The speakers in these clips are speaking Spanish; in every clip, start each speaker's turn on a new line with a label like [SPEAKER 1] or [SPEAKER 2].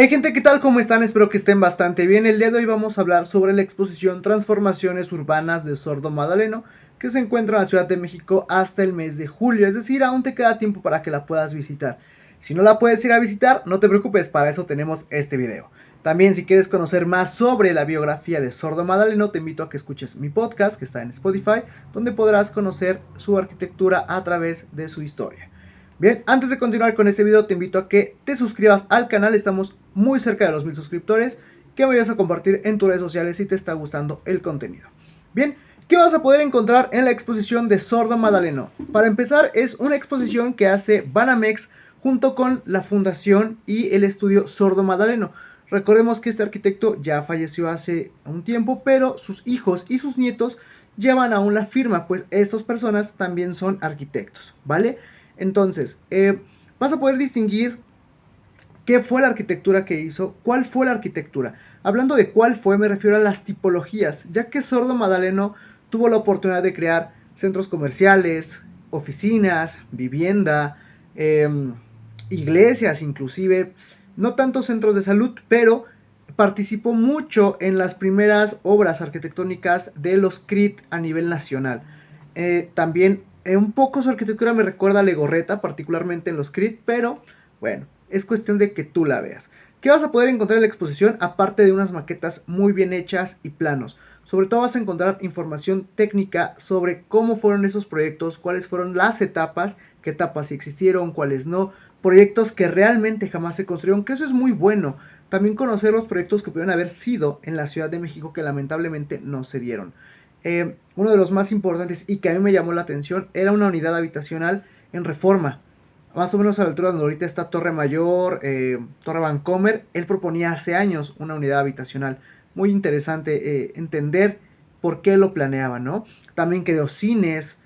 [SPEAKER 1] Hey gente, ¿qué tal? ¿Cómo están? Espero que estén bastante bien. El día de hoy vamos a hablar sobre la exposición Transformaciones Urbanas de Sordo Madaleno, que se encuentra en la Ciudad de México hasta el mes de julio, es decir, aún te queda tiempo para que la puedas visitar. Si no la puedes ir a visitar, no te preocupes, para eso tenemos este video. También, si quieres conocer más sobre la biografía de Sordo Madaleno, te invito a que escuches mi podcast, que está en Spotify, donde podrás conocer su arquitectura a través de su historia. Bien, antes de continuar con este video te invito a que te suscribas al canal, estamos muy cerca de los 1000 suscriptores, que me vayas a compartir en tus redes sociales si te está gustando el contenido. Bien, ¿qué vas a poder encontrar en la exposición de Sordo Madaleno? Para empezar, es una exposición que hace Banamex junto con la Fundación y el estudio Sordo Madaleno. Recordemos que este arquitecto ya falleció hace un tiempo, pero sus hijos y sus nietos llevan aún la firma, pues estas personas también son arquitectos, ¿vale? Entonces, vas a poder distinguir qué fue la arquitectura que hizo, cuál fue la arquitectura. Hablando de cuál fue, me refiero a las tipologías, ya que Sordo Madaleno tuvo la oportunidad de crear centros comerciales, oficinas, vivienda, iglesias inclusive, no tanto centros de salud, pero participó mucho en las primeras obras arquitectónicas de los CRIT a nivel nacional. También un poco su arquitectura me recuerda a Legorreta, particularmente en los CRIT, pero bueno, es cuestión de que tú la veas. ¿Qué vas a poder encontrar en la exposición? Aparte de unas maquetas muy bien hechas y planos. Sobre todo vas a encontrar información técnica sobre cómo fueron esos proyectos, cuáles fueron las etapas, qué etapas sí existieron, cuáles no, proyectos que realmente jamás se construyeron, que eso es muy bueno. También conocer los proyectos que pudieron haber sido en la Ciudad de México que lamentablemente no se dieron. Uno de los más importantes y que a mí me llamó la atención era una unidad habitacional en Reforma, más o menos a la altura donde ahorita está Torre Mayor, Torre Vancomer. Él proponía hace años una unidad habitacional. Muy interesante entender por qué lo planeaba, ¿no? También creó cines.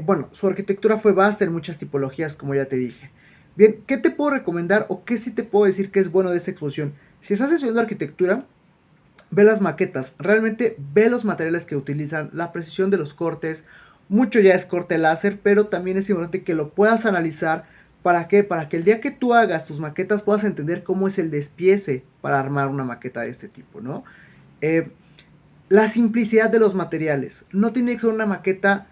[SPEAKER 1] Bueno, su arquitectura fue vasta en muchas tipologías, como ya te dije. Bien, ¿qué te puedo recomendar o qué sí te puedo decir que es bueno de esta exposición? Si estás estudiando arquitectura, ve las maquetas, realmente ve los materiales que utilizan, la precisión de los cortes. Mucho ya es corte láser, pero también es importante que lo puedas analizar. ¿Para qué? Para que el día que tú hagas tus maquetas puedas entender cómo es el despiece para armar una maqueta de este tipo, ¿no? La simplicidad de los materiales. No tiene que ser una maqueta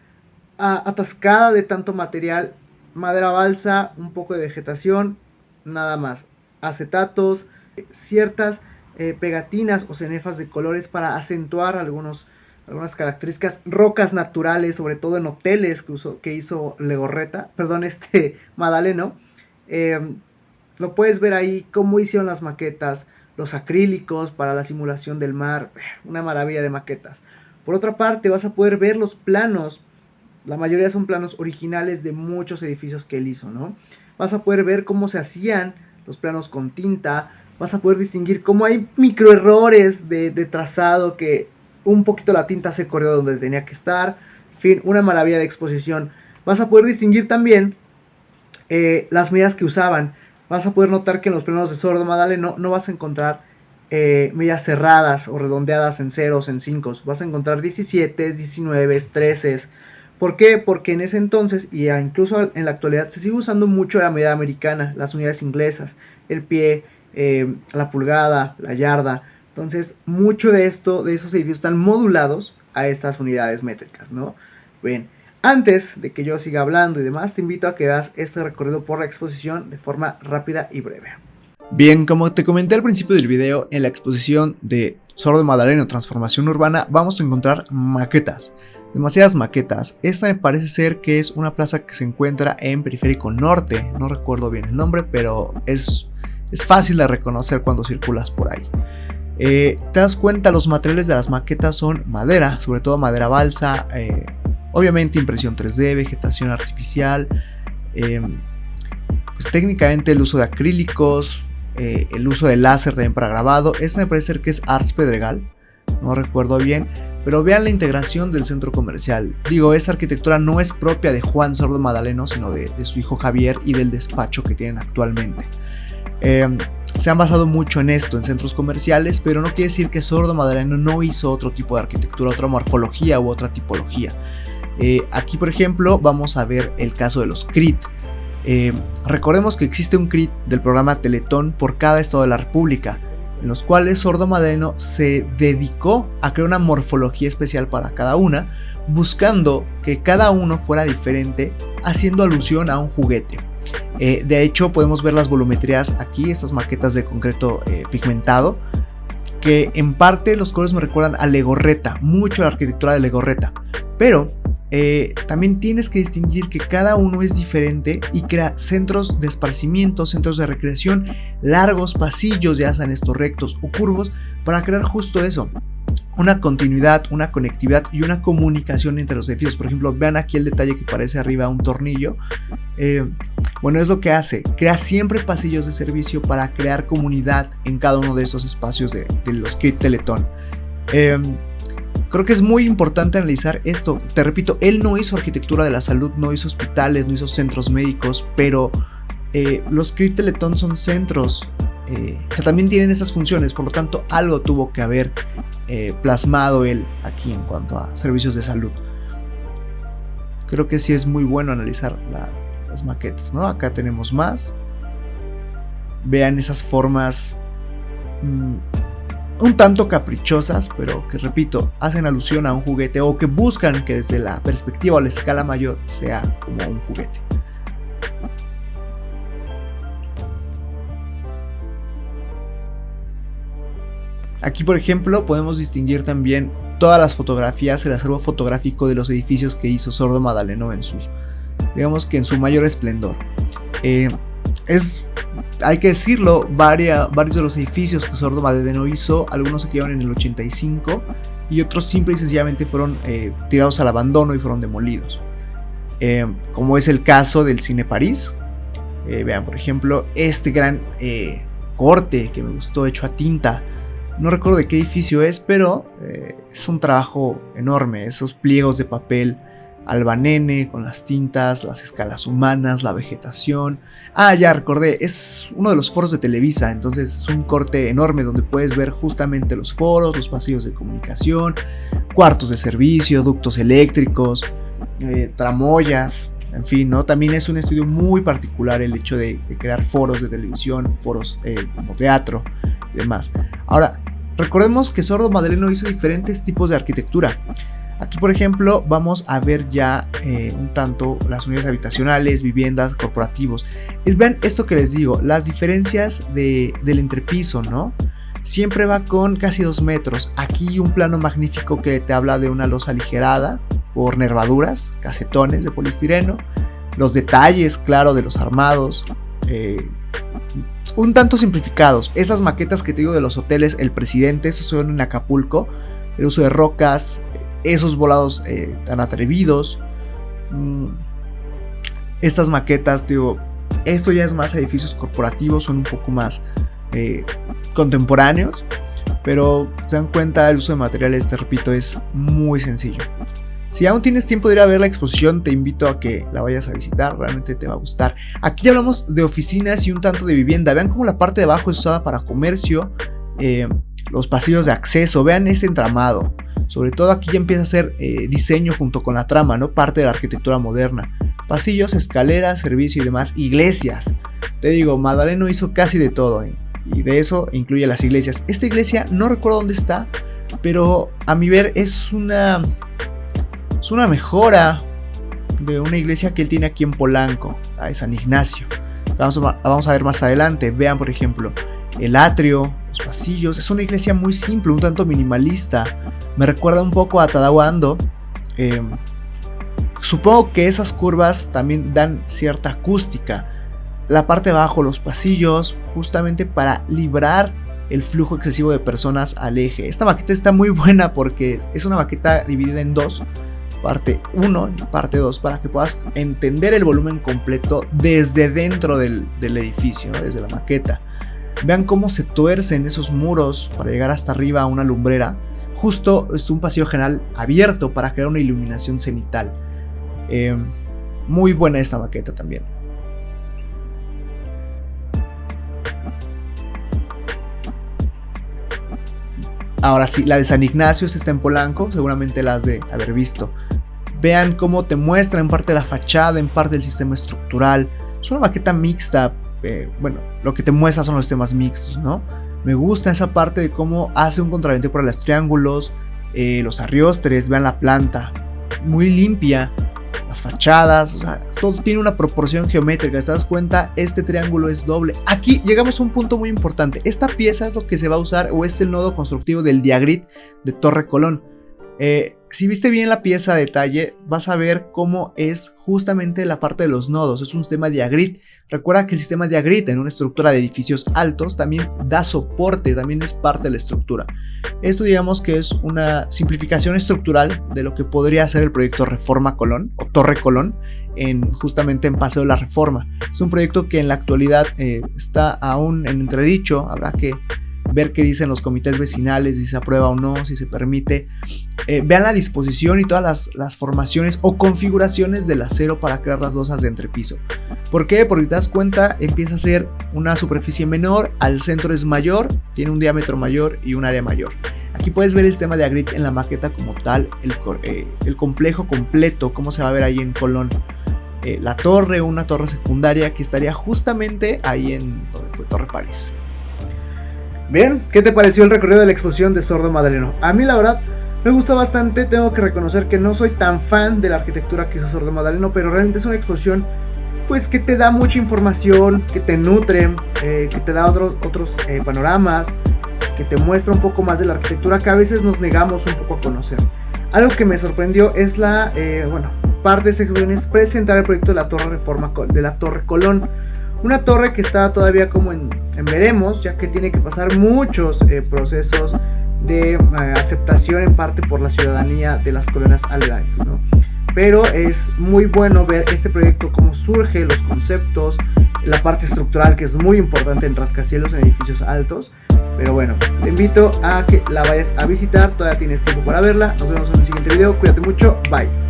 [SPEAKER 1] atascada de tanto material. Madera balsa, un poco de vegetación, nada más. Acetatos, ciertas pegatinas o cenefas de colores para acentuar algunas características, rocas naturales, sobre todo en hoteles que hizo Legorreta, perdón, Madaleno. Lo puedes ver ahí, cómo hicieron las maquetas, los acrílicos para la simulación del mar, una maravilla de maquetas. Por otra parte, vas a poder ver los planos, la mayoría son planos originales de muchos edificios que él hizo, ¿no? Vas a poder ver cómo se hacían los planos con tinta, vas a poder distinguir cómo hay microerrores de trazado, que un poquito la tinta se corrió donde tenía que estar. En fin, una maravilla de exposición. Vas a poder distinguir también las medidas que usaban. Vas a poder notar que en los planos de Sordo Madaleno no vas a encontrar medidas cerradas o redondeadas en ceros, en 5. Vas a encontrar 17, 19, 13. ¿Por qué? Porque en ese entonces, y incluso en la actualidad, se sigue usando mucho la medida americana, las unidades inglesas, el pie, la pulgada, la yarda. Entonces, mucho de esos edificios están modulados a estas unidades métricas, ¿no? Bien, antes de que yo siga hablando y demás, te invito a que veas este recorrido por la exposición de forma rápida y breve.
[SPEAKER 2] Bien, como te comenté al principio del video, en la exposición de Sordo Madaleno Transformación Urbana vamos a encontrar maquetas. Demasiadas maquetas. Esta me parece ser que es una plaza que se encuentra en Periférico Norte. No recuerdo bien el nombre, pero es fácil de reconocer cuando circulas por ahí. Te das cuenta, los materiales de las maquetas son madera, sobre todo madera balsa, obviamente impresión 3D, vegetación artificial, pues técnicamente el uso de acrílicos, el uso de láser también para grabado. Esta me parece ser que es Arts Pedregal, no recuerdo bien, pero vean la integración del centro comercial. Digo, esta arquitectura no es propia de Juan Sordo Madaleno, sino de su hijo Javier y del despacho que tienen actualmente. Se han basado mucho en esto, en centros comerciales, pero no quiere decir que Sordo Madaleno no hizo otro tipo de arquitectura, otra morfología u otra tipología. Aquí, por ejemplo, vamos a ver el caso de los CRIT. Recordemos que existe un CRIT del programa Teletón por cada estado de la República, en los cuales Sordo Magdaleno se dedicó a crear una morfología especial para cada una, buscando que cada uno fuera diferente, haciendo alusión a un juguete. De hecho, podemos ver las volumetrías aquí, estas maquetas de concreto pigmentado, que en parte los colores me recuerdan a Legorreta, mucho a la arquitectura de Legorreta, pero también tienes que distinguir que cada uno es diferente y crea centros de esparcimiento, centros de recreación, largos pasillos, ya sean estos rectos o curvos, para crear justo eso, una continuidad, una conectividad y una comunicación entre los edificios. Por ejemplo, vean aquí el detalle que parece arriba un tornillo. Bueno, es lo que hace, crea siempre pasillos de servicio para crear comunidad en cada uno de estos espacios de los CRIT Teletón. Creo que es muy importante analizar esto. Te repito, él no hizo arquitectura de la salud, no hizo hospitales, no hizo centros médicos, pero los CRIT Teletón son centros que también tienen esas funciones, por lo tanto algo tuvo que haber plasmado él aquí en cuanto a servicios de salud. Creo que sí es muy bueno analizar las maquetas, ¿no? Acá tenemos más. Vean esas formas un tanto caprichosas, pero que, repito, hacen alusión a un juguete, o que buscan que desde la perspectiva o la escala mayor sea como un juguete. Aquí, por ejemplo, podemos distinguir también todas las fotografías, el acervo fotográfico de los edificios que hizo Sordo Magdaleno en sus, digamos que en su mayor esplendor. Hay que decirlo, varios de los edificios que Sordo Magdaleno hizo, algunos se quedaron en el 85 y otros simple y sencillamente fueron tirados al abandono y fueron demolidos. Como es el caso del Cine París. Vean, por ejemplo, este gran corte que me gustó, hecho a tinta. No recuerdo de qué edificio es, pero es un trabajo enorme. Esos pliegos de papel albanene con las tintas, las escalas humanas, la vegetación. Ya recordé, es uno de los foros de Televisa, entonces es un corte enorme donde puedes ver justamente los foros, los pasillos de comunicación, cuartos de servicio, ductos eléctricos, tramoyas, en fin, ¿no? También es un estudio muy particular el hecho de crear foros de televisión, foros como teatro y demás. Ahora, recordemos que Sordo Magdaleno hizo diferentes tipos de arquitectura. Aquí, por ejemplo, vamos a ver ya un tanto las unidades habitacionales, viviendas, corporativos. Vean esto que les digo, las diferencias del entrepiso, ¿no? Siempre va con casi 2 metros. Aquí un plano magnífico que te habla de una losa aligerada por nervaduras, casetones de poliestireno. Los detalles, claro, de los armados. Un tanto simplificados. Esas maquetas que te digo de los hoteles El Presidente, esos son en Acapulco. El uso de rocas, esos volados tan atrevidos. Estas maquetas, digo, esto ya es más edificios corporativos, son un poco más contemporáneos, pero se dan cuenta, el uso de materiales, te repito, es muy sencillo. Si aún tienes tiempo de ir a ver la exposición, te invito a que la vayas a visitar, realmente te va a gustar. Aquí ya hablamos de oficinas y un tanto de vivienda. Vean cómo la parte de abajo es usada para comercio, los pasillos de acceso, vean este entramado. Sobre todo aquí ya empieza a ser diseño junto con la trama, ¿no? Parte de la arquitectura moderna. Pasillos, escaleras, servicio y demás. Iglesias. Te digo, Magdaleno hizo casi de todo, y de eso incluye las iglesias. Esta iglesia no recuerdo dónde está, pero a mi ver es una mejora de una iglesia que él tiene aquí en Polanco, la de San Ignacio. Vamos a ver más adelante. Vean, por ejemplo, el atrio, los pasillos. Es una iglesia muy simple, un tanto minimalista. Me recuerda un poco a Tadao Ando. Supongo que esas curvas también dan cierta acústica. La parte de abajo, los pasillos, justamente para librar el flujo excesivo de personas al eje. Esta maqueta está muy buena porque es una maqueta dividida en dos, parte 1 y parte 2, para que puedas entender el volumen completo desde dentro del edificio, ¿no? Desde la maqueta. Vean cómo se tuercen esos muros para llegar hasta arriba a una lumbrera. Justo es un pasillo general abierto para crear una iluminación cenital. Muy buena esta maqueta también. Ahora sí, la de San Ignacio está en Polanco, seguramente la has de haber visto. Vean cómo te muestra en parte la fachada, en parte el sistema estructural. Es una maqueta mixta, bueno, lo que te muestra son los sistemas mixtos, ¿no? Me gusta esa parte de cómo hace un contraviento por los triángulos, los arriostres, vean la planta, muy limpia, las fachadas, o sea, todo tiene una proporción geométrica. ¿Te das cuenta? Este triángulo es doble. Aquí llegamos a un punto muy importante. Esta pieza es lo que se va a usar, o es el nodo constructivo del diagrid de Torre Colón. Si viste bien la pieza a detalle, vas a ver cómo es justamente la parte de los nodos. Es un sistema diagrid. Recuerda que el sistema diagrid en una estructura de edificios altos también da soporte, también es parte de la estructura. Esto digamos que es una simplificación estructural de lo que podría ser el proyecto Reforma Colón o Torre Colón justamente en Paseo de la Reforma. Es un proyecto que en la actualidad está aún en entredicho. Habrá que ver qué dicen los comités vecinales, si se aprueba o no, si se permite. Vean la disposición y todas las formaciones o configuraciones del acero para crear las losas de entrepiso. ¿Por qué? Porque te das cuenta, empieza a ser una superficie menor, al centro es mayor, tiene un diámetro mayor y un área mayor. Aquí puedes ver el sistema de Diagrid en la maqueta como tal, el complejo completo, cómo se va a ver ahí en Colón. La torre, una torre secundaria que estaría justamente ahí en donde fue Torre París.
[SPEAKER 1] Bien, ¿qué te pareció el recorrido de la exposición de Sordo Madaleno? A mí la verdad me gustó bastante. Tengo que reconocer que no soy tan fan de la arquitectura que hizo Sordo Madaleno, pero realmente es una exposición pues que te da mucha información, que te nutre, que te da otros panoramas, que te muestra un poco más de la arquitectura que a veces nos negamos un poco a conocer. Algo que me sorprendió es parte de esta exposición es presentar el proyecto de la Torre Reforma de la Torre Colón. Una torre que está todavía como en veremos, ya que tiene que pasar muchos procesos de aceptación en parte por la ciudadanía de las colonias aledañas, ¿no? Pero es muy bueno ver este proyecto, cómo surge, los conceptos, la parte estructural que es muy importante en rascacielos, en edificios altos. Pero bueno, te invito a que la vayas a visitar, todavía tienes tiempo para verla. Nos vemos en el siguiente video, cuídate mucho, bye.